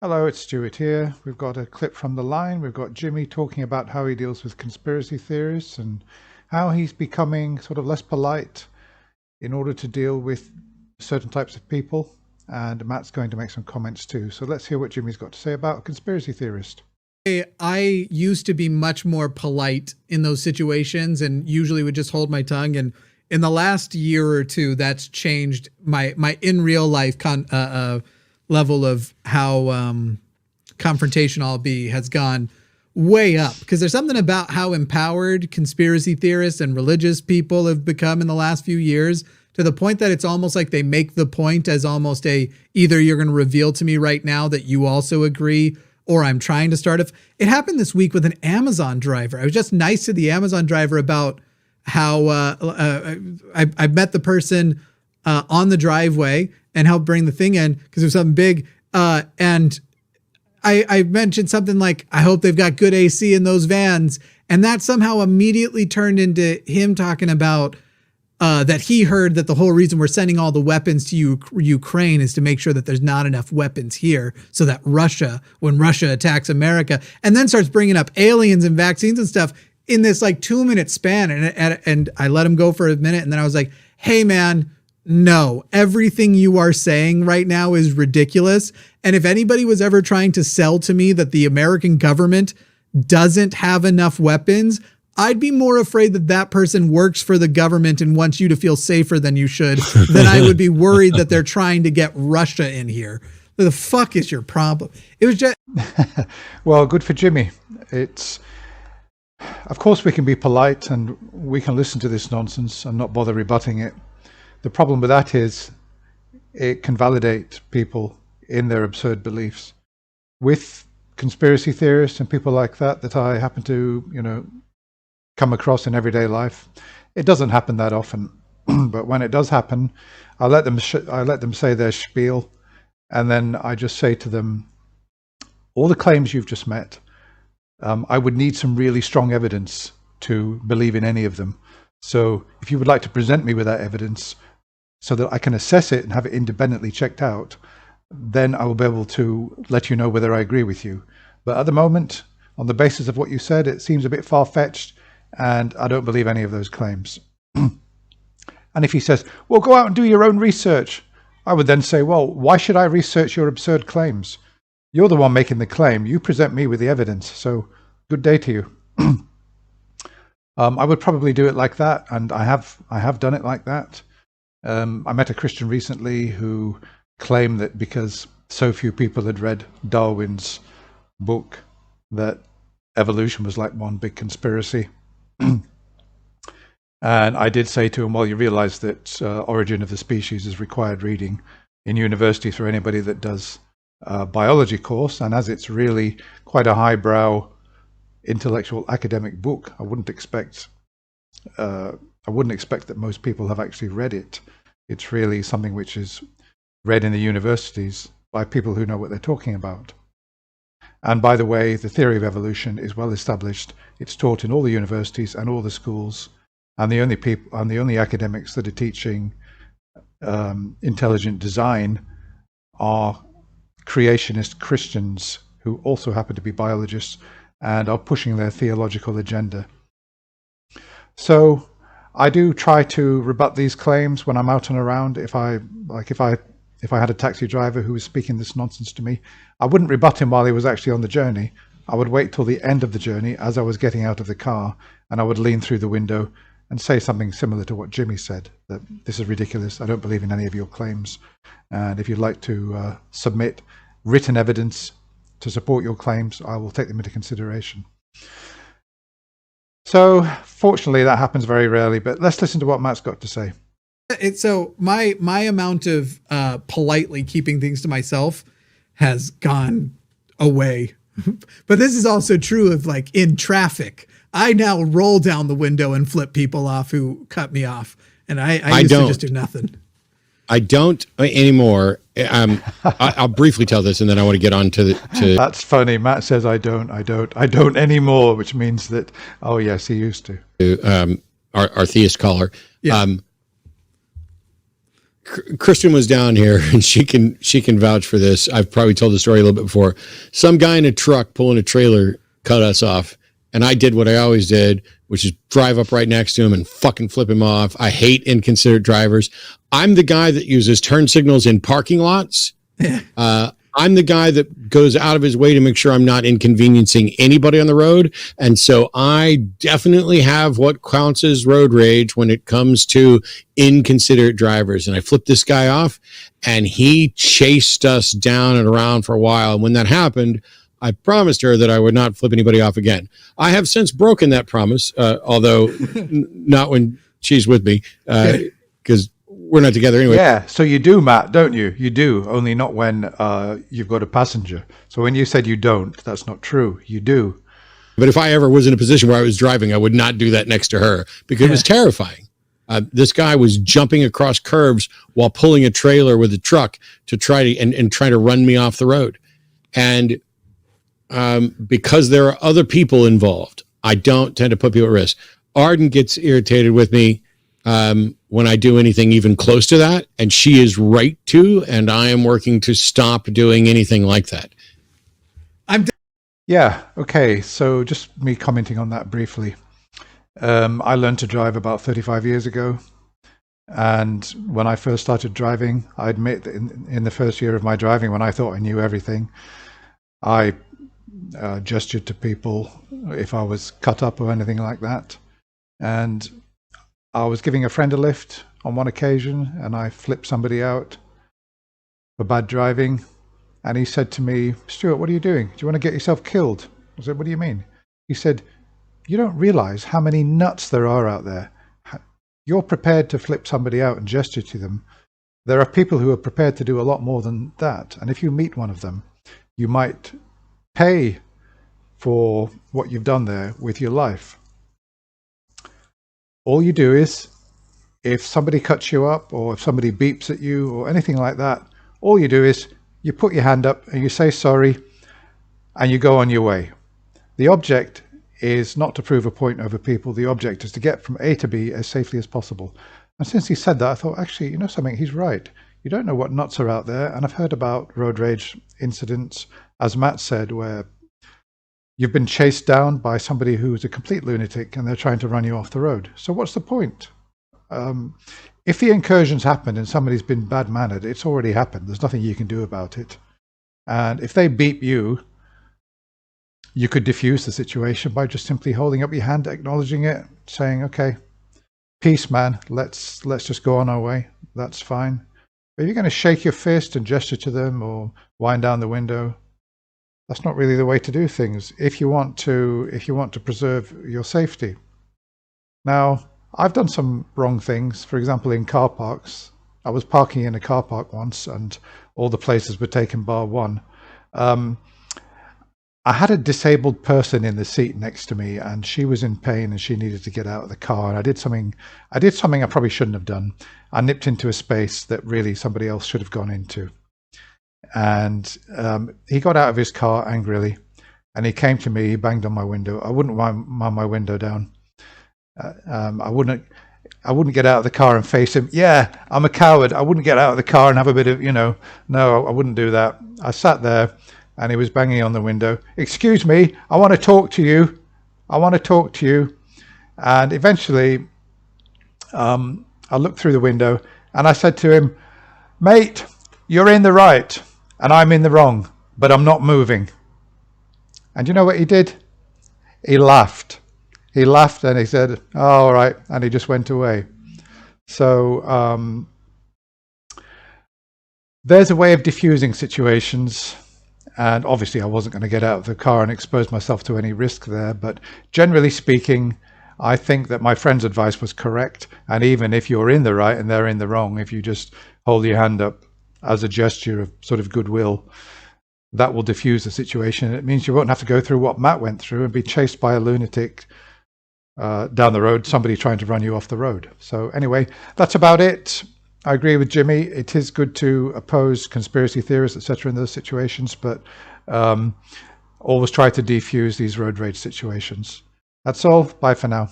Hello, it's Stuart here. We've got a clip from the line. We've got Jimmy talking about how he deals with conspiracy theorists and how he's becoming sort of less polite in order to deal with certain types of people. And Matt's going to make some comments too. So let's hear what Jimmy's got to say about a conspiracy theorist. I used to be much more polite in those situations and usually would just hold my tongue. And in the last year or two, that's changed my in real life level of how confrontational I'll be has gone way up, because there's something about how empowered conspiracy theorists and religious people have become in the last few years, to the point that it's almost like they make the point as almost either you're going to reveal to me right now that you also agree, or I'm trying to start. If it happened this week with an Amazon driver, I was just nice to the Amazon driver about how I met the person on the driveway and helped bring the thing in because it was something big. And I mentioned something like, I hope they've got good AC in those vans. And that somehow immediately turned into him talking about that he heard that the whole reason we're sending all the weapons to Ukraine is to make sure that there's not enough weapons here, so that Russia, when Russia attacks America, and then starts bringing up aliens and vaccines and stuff in this like 2-minute span. And I let him go for a minute. And then I was like, hey man, no, everything you are saying right now is ridiculous. And if anybody was ever trying to sell to me that the American government doesn't have enough weapons, I'd be more afraid that that person works for the government and wants you to feel safer than you should, than I would be worried that they're trying to get Russia in here. What the fuck is your problem? It was just... Well, good for Jimmy. It's, of course we can be polite and we can listen to this nonsense and not bother rebutting it. The problem with that is it can validate people in their absurd beliefs. With conspiracy theorists and people like that I happen to, come across in everyday life, it doesn't happen that often. But when it does happen, I let them say their spiel, and then I just say to them, all the claims you've just met, I would need some really strong evidence to believe in any of them. So if you would like to present me with that evidence so that I can assess it and have it independently checked out, then I will be able to let you know whether I agree with you. But at the moment, on the basis of what you said, it seems a bit far-fetched, and I don't believe any of those claims. And if he says, well, go out and do your own research, I would then say, well, why should I research your absurd claims? You're the one making the claim. You present me with the evidence. So good day to you. I would probably do it like that, and I have done it like that. I met a Christian recently who claimed that because so few people had read Darwin's book, that evolution was like one big conspiracy. And I did say to him, well, you realize that Origin of the Species is required reading in university for anybody that does a biology course, and as it's really quite a highbrow intellectual academic book, I wouldn't expect that most people have actually read it. It's really something which is read in the universities by people who know what they're talking about. And by the way, the theory of evolution is well established. It's taught in all the universities and all the schools, and the only academics that are teaching intelligent design are creationist Christians who also happen to be biologists and are pushing their theological agenda. So I do try to rebut these claims when I'm out and around. If I had a taxi driver who was speaking this nonsense to me, I wouldn't rebut him while he was actually on the journey. I would wait till the end of the journey as I was getting out of the car, and I would lean through the window and say something similar to what Jimmy said, that this is ridiculous. I don't believe in any of your claims. And if you'd like to submit written evidence to support your claims, I will take them into consideration. So fortunately, that happens very rarely, but let's listen to what Matt's got to say. So my amount of politely keeping things to myself has gone away. But this is also true of like in traffic. I now roll down the window and flip people off who cut me off. And I used to just do nothing. I don't anymore. I'll briefly tell this, and then I want to get on to. That's funny. Matt says I don't anymore, which means that, oh yes, he used to. Our theist caller. Yeah. Kristen was down here, and she can vouch for this. I've probably told the story a little bit before. Some guy in a truck pulling a trailer cut us off, and I did what I always did, which is drive up right next to him and fucking flip him off. I hate inconsiderate drivers. I'm the guy that uses turn signals in parking lots. I'm the guy that goes out of his way to make sure I'm not inconveniencing anybody on the road. And so I definitely have what counts as road rage when it comes to inconsiderate drivers. And I flipped this guy off, and he chased us down and around for a while. And when that happened, I promised her that I would not flip anybody off again. I have since broken that promise, although not when she's with me, because we're not together anyway. Yeah, so you do, Matt, don't you? You do, only not when you've got a passenger. So when you said you don't, that's not true. You do. But if I ever was in a position where I was driving, I would not do that next to her because it was terrifying. This guy was jumping across curbs while pulling a trailer with a truck to try to and try to run me off the road. And because there are other people involved, I don't tend to put people at risk. Arden gets irritated with me when I do anything even close to that, and she is right to, and I am working to stop doing anything like that. Yeah, okay, so just me commenting on that briefly. I learned to drive about 35 years ago, and when I first started driving, I admit that in the first year of my driving, when I thought I knew everything, I gestured to people if I was cut up or anything like that. And I was giving a friend a lift on one occasion, and I flipped somebody out for bad driving. And he said to me, "Stuart, what are you doing? Do you want to get yourself killed?" I said, "What do you mean?" He said, "You don't realize how many nuts there are out there. You're prepared to flip somebody out and gesture to them. There are people who are prepared to do a lot more than that. And if you meet one of them, you might pay for what you've done there with your life. All you do is, if somebody cuts you up or if somebody beeps at you or anything like that, all you do is you put your hand up and you say sorry and you go on your way. The object is not to prove a point over people. The object is to get from A to B as safely as possible." And since he said that, I thought, actually, you know something, he's right. You don't know what nuts are out there. And I've heard about road rage incidents, as Matt said, where you've been chased down by somebody who's a complete lunatic and they're trying to run you off the road. So what's the point? If the incursion's happened and somebody's been bad-mannered, it's already happened. There's nothing you can do about it. And if they beep you, you could diffuse the situation by just simply holding up your hand, acknowledging it, saying, "Okay, peace, man. Let's just go on our way. That's fine." But if you're going to shake your fist and gesture to them or wind down the window, that's not really the way to do things if you want to preserve your safety. Now, I've done some wrong things. For example, in car parks, I was parking in a car park once, and all the places were taken bar one. I had a disabled person in the seat next to me, and she was in pain and she needed to get out of the car. And I did something I probably shouldn't have done. I nipped into a space that really somebody else should have gone into. And he got out of his car angrily, and he came to me. He banged on my window. I wouldn't mind my window down. I wouldn't get out of the car and face him. Yeah, I'm a coward. I wouldn't get out of the car and have a bit of, no, I wouldn't do that. I sat there, and he was banging on the window. "Excuse me, I want to talk to you. I want to talk to you." And eventually, I looked through the window, and I said to him, "Mate, you're in the right and I'm in the wrong, but I'm not moving." And you know what he did? He laughed. He laughed and he said, "Oh, all right." And he just went away. So there's a way of diffusing situations. And obviously I wasn't going to get out of the car and expose myself to any risk there. But generally speaking, I think that my friend's advice was correct. And even if you're in the right and they're in the wrong, if you just hold your hand up as a gesture of sort of goodwill, that will diffuse the situation. It means you won't have to go through what Matt went through and be chased by a lunatic down the road, somebody trying to run you off the road. So anyway, that's about it. I agree with Jimmy. It is good to oppose conspiracy theories, etc., in those situations, but always try to defuse these road rage situations. That's all. Bye for now.